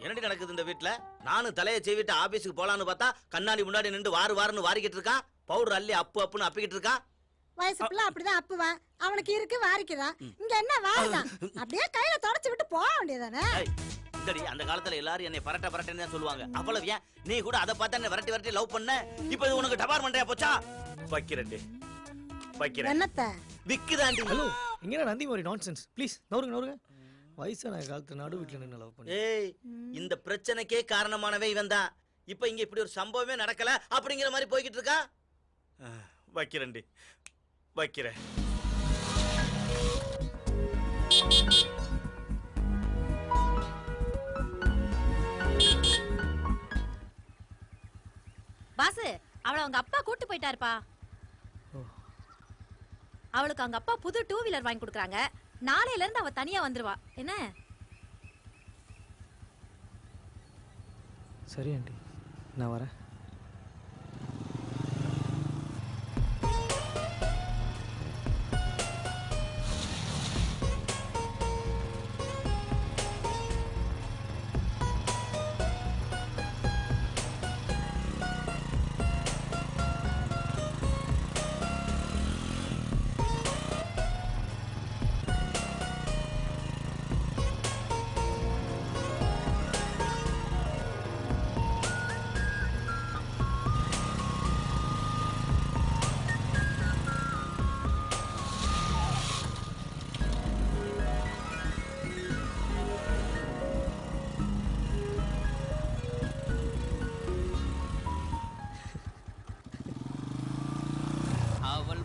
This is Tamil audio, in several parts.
என்னடி நடக்குது இந்த வீட்டுல? நானும் தலையை செய்விட்டு ஆபீஸுக்கு போலான்னு பார்த்தா கண்ணாடி முன்னாடி நின்று வாருன்னு வாரிக்கிட்டு இருக்கான். பவுடர் அள்ளி அப்புன்னு அப்பிக்கிட்டு இருக்கான். வயசு பிள்ளை அப்படிதான் அப்புவான். அவனுக்கு இருக்கு வாரிக்குதான். இங்க என்ன வாரிதான்? அப்படியே கையில தொடச்சு விட்டு போக வேண்டியதானே? இந்தடி அந்த காலத்துல எல்லாரும் என்னை பரட்டன்னு தான் சொல்லுவாங்க. அவ்வளவு ஏன் நீ கூட அதை பார்த்தா என்ன விரட்டி லவ் பண்ண? இப்ப இது உனக்கு டபார்மெண்ட்யா போச்சா? வைக்கிறேன் என்னத்த விக்குதாண்டி. ஹலோ இங்க நந்தி மாதிரி நான்சென்ஸ். ப்ளீஸ் நவருங்க. வயசான காலத்து நடு வீட்டுல நின்று லவ் பண்ணி. ஏய், இந்த பிரச்சனைக்கே காரணமானவே இவன் தான். இப்ப இங்க இப்படி ஒரு சம்பவமே நடக்கல அப்படிங்கிற மாதிரி போய்கிட்டு இருக்கா. வைக்கிறேன். பாசு, அவளை அவங்க அப்பா கூட்டு போயிட்டாருப்பா. அவளுக்கு அவங்க அப்பா புது 2 வீலர் வாங்கி கொடுக்குறாங்க. நாளையில இருந்து அவ தனியா வந்துருவா. என்ன? சரி ஆண்டி, நான் வரேன்.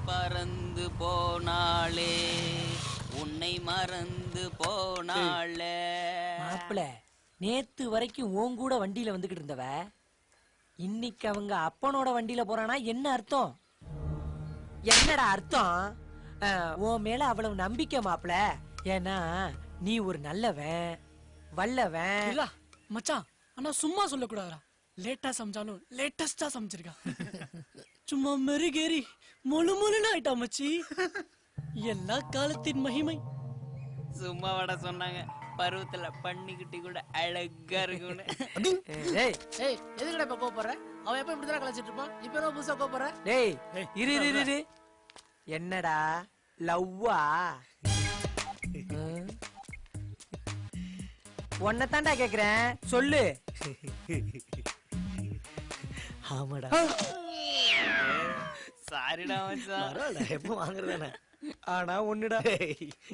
பறந்து போனாளே உன்னை மறந்து போனாளே. மாப்பிள, நேத்து வரைக்கும் உன் கூட வண்டியில வந்துகிட்டு இருந்தவ இன்னைக்கு அவங்க அப்பனோட வண்டியில போறானா? என்ன அர்த்தம்? என்னடா அர்த்தம்? உன் மேல அவ்வளவு நம்பிக்கை மாப்பிள. ஏன்னா நீ ஒரு நல்லவன் வல்லவன். இல்ல மச்சான், ஆனா சும்மா சொல்லக்கூடாதா. லேட்டா சமைச்சாலும் லேட்டஸ்டா சமைச்சிருக்கா. சும்மா மெருகேறி மொழுன்னு ஆயிட்டா மச்சி. எல்லா காலத்தின் மகிமை. சும்மா வட சொன்னாங்க பருவத்துல பண்ணிக்கிட்டி கூட அழகா இருக்கும்னு. எதுக்கடா இப்ப கோபப்படுற? அவன் எப்ப இப்படிதான் கலாச்சிட்டு இருப்பான். இப்ப என்ன புதுசா கோபப்படுற? டேய் இரு. என்னடா லவ்வா? உன்னை தாண்டா கேக்குறேன், சொல்லு. ஆமாடா. சாரிடா மச்சான். எப்போ வாங்குறதானே. ஆனா ஒண்ணுடா,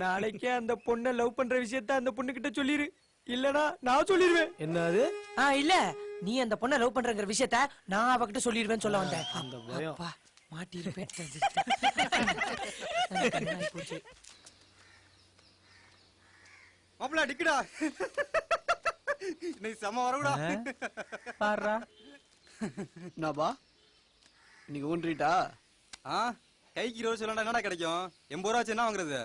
நாளைக்கே அந்த பொண்ணை லவ் பண்ற விஷயத்த அந்த பொண்ணு கிட்ட சொல்லிரு. இல்லடா நான் சொல்லிடுவேன். என்னது? இல்ல, நீ அந்த பொண்ணை லவ் பண்றங்கிற விஷயத்த நான் அவகிட்ட சொல்லிடுவேன்னு சொல்ல வந்தேன். அந்த பயம் மாட்டி இருப்பேன். மாப்பிள டிக்கடா. நீ சம வரவுடா. பாருடா. என்னப்பா இன்னைக்கு ஊன்றிட்டா? கைக்கு 20 சொல்லண்டா என்னடா கிடைக்கும்? 80 ரூபா என்ன வாங்குறது?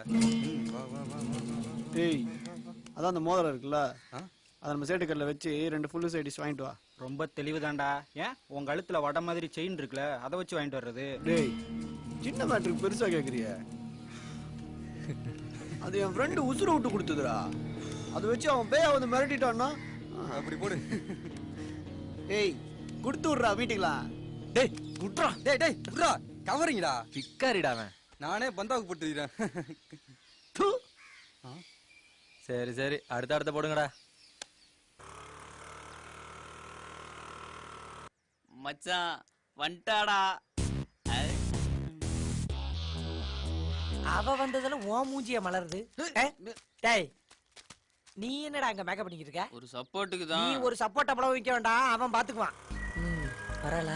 ஏய், அதான் அந்த மோதிரம் இருக்குல்ல, அதை நம்ம சேட்டு கல்ல வச்சு 2 ஃபுல்லு சைடிஸ் வாங்கிட்டு வா. ரொம்ப தெளிவுதான்டா. ஏன் உங்க கழுத்துல வட மாதிரி செயின் இருக்குல்ல, அதை வச்சு வாங்கிட்டு வர்றது? டேய், சின்ன மேட்ருக்கு பெருசா கேக்குறிய? அது என் ஃப்ரெண்டு உசுர விட்டு கொடுத்ததுடா. அதை வச்சு அவன் பேய வந்து மிரட்டிட்டான்னா அப்படி போடு. ஏய், கொடுத்து விட்றா வீட்டுக்கலாம். டேய் குட்ரா. டேய் குட்ரா, கவரிங்கடா. பிக்காரிடா அவன். நானே பந்தாவுக்கு போட்டுக்கிறேன். சரி அடுத்த போடுங்கடா. மச்சான் வந்துட்டாடா. அவ வந்ததுல ஓ மூஞ்சிய மலருது. டேய், நீ என்னடா அங்க மேக்கப் பண்ணிக்கிட்டு இருக்க? ஒரு சப்போர்ட்டுக்கு நீ தான். ஒரு சப்போர்ட் அவ்வளவு வைக்க வேண்டாம், அவன் பாத்துக்குவான். வரல.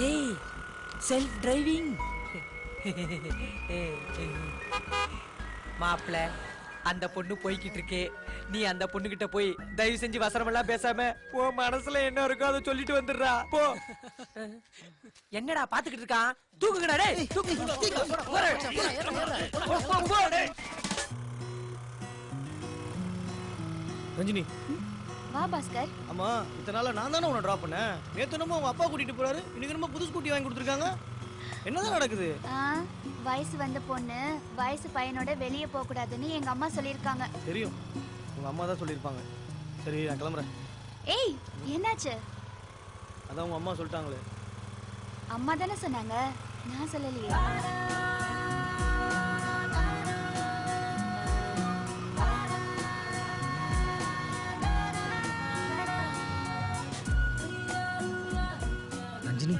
ஏய், செல்ஃப் டிரைவிங். மாப்பிள, அந்த பொண்ணு போய்கிட்டு இருக்கே, நீ அந்த பொண்ணு கிட்ட போய் தயவு செஞ்சு வசனம் எல்லாம் பேசாம உன் மனசுல என்ன இருக்கோ அதை சொல்லிட்டு வந்துடுறா போ. என்னடா பாத்துக்கிட்டு இருக்கான்? தூக்குங்கடா டேய், ரஞ்சினி. வா பாஸ்கர். ஆமா, இத்தனால நான் தானே உன்னை டிராப் பண்ணேன். நேத்து நம்ம உங்க அப்பா கூட்டிட்டு போறாரு, இன்னைக்கு நம்ம புது ஸ்கூட்டி வாங்கி கொடுத்துருக்காங்க. என்னதான் நடக்குது? வயசு வந்த பொண்ணு வயசு பையனோட வெளியே போக கூடாதுன்னு எங்க அம்மா சொல்லிருக்காங்க. தெரியும், உங்க அம்மா தான் சொல்லிருப்பாங்க. சரி நான் கிளம்புறேன். ஏய் என்னாச்சு? அதான் உங்க அம்மா சொல்லிட்டாங்களே. அம்மா தானே சொன்னாங்க, நான் சொல்லலையே. Ranjini,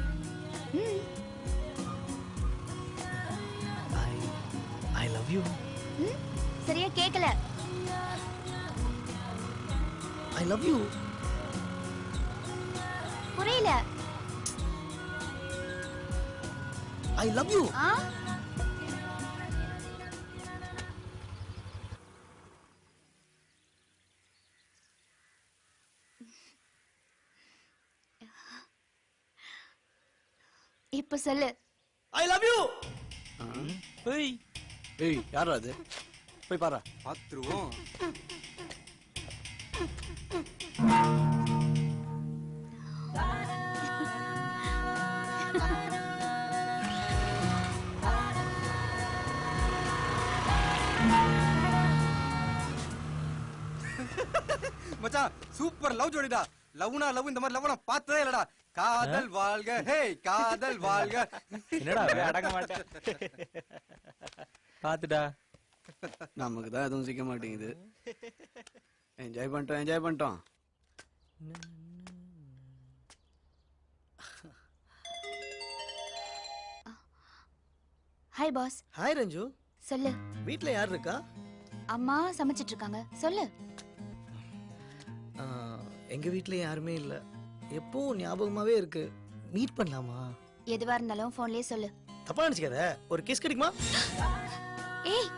I love you. சரியா கேக்கல. I love you. புரியல. I love you. ஆ? இப்ப சொல்லு. I love you. ஏய் யாரா அது? போய் பாரு. பாத்துருவோம். மச்சான் சூப்பர் லவ் ஜோடிடா. லவ்னா லவ் இந்த மாதிரி லவ் நான் பார்த்ததே இல்லடா. காதல் வாழ்க, ஹே காதல் வாழ்க. என்னடா அடங்க மாட்டேன். பாத்துடா. நமக்கு தான் எதுவும் சிக்க மாட்டேங்குது. என்ஜாய் பண்ணிட்டோம். Hi boss. ஹாய் ரஞ்சு. சொல்லு. வீட்ல யார் இருக்கா? அம்மா சமைச்சிட்டு இருக்காங்க. சொல்லு. எங்க வீட்ல யாருமே இல்ல. எப்போ ஞாபகமாவே இருக்கு. மீட் பண்ணலாமா? எதுவா இருந்தாலும் போன்லயே சொல்லு. தப்பா நினைச்சுக்காத. ஒரு கிஸ் கிடைக்குமா? ஏய்